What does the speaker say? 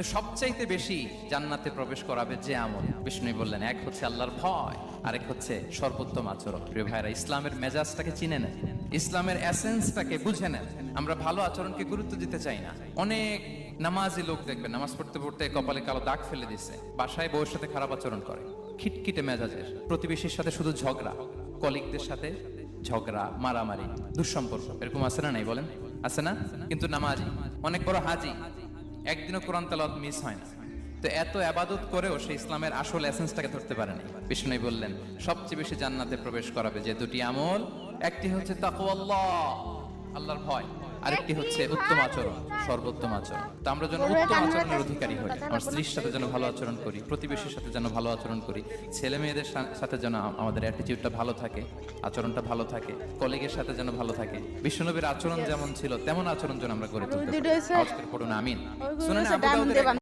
সবচাইতে বেশি জান্নাতে প্রবেশ করাবে যে আমল, বিষ্ণু বললেন, এক হচ্ছে আল্লাহর ভয়, আরেক হচ্ছে সর্বোত্তম আচরণ। প্রিয় ভাইরা, ইসলামের মেজাজটাকে চিনে নেন, ইসলামের এসেন্সটাকে বুঝে নেন। আমরা ভালো আচরণকে গুরুত্ব দিতে চাই না। অনেক নামাজি লোক দেখবেন নামাজ পড়তে পড়তে কপালে কালো দাগ ফেলে দিচ্ছে, বাসায় বউয়ের সাথে খারাপ আচরণ করে, খিটখিটে মেজাজের, প্রতিবেশীর সাথে শুধু ঝগড়া, কলিগদের সাথে ঝগড়া, মারামারি, দুঃসম্পর্ক, এরকম আছে না? নাই বলেন, আছে না? কিন্তু নামাজি, অনেক বড় হাজি, একদিনও কোরআন তেলাওয়াত মিস হয় না। তো এত আবাদত করেও সে ইসলামের আসল এসেন্সটাকে ধরতে পারেনি। বিষ্ণু বললেন, সবচেয়ে বেশি জান্নাতে প্রবেশ করাবে যে দুটি আমল, একটি হচ্ছে তাকওয়াল্লাহ, আল্লাহর ভয়, আরেকটি হচ্ছে উত্তম আচরণ, সর্বোত্তম আচরণ। তো আমরা যেন উত্তম আচরণের অধিকারী হই, আমার স্ত্রীর সাথে যেন ভালো আচরণ করি, প্রতিবেশীর সাথে যেন ভালো আচরণ করি, ছেলে মেয়েদের সাথে যেন আমাদের অ্যাটিটিউডটা ভালো থাকে, আচরণটা ভালো থাকে, কলিগের সাথে যেন ভালো থাকে। বিশ্বনবীর আচরণ যেমন ছিল তেমন আচরণ যেন আমরা গড়ে তুলতে পারি। আওয়াজ করে পড়ুন আমিন। শুনেন, আবু দাউদের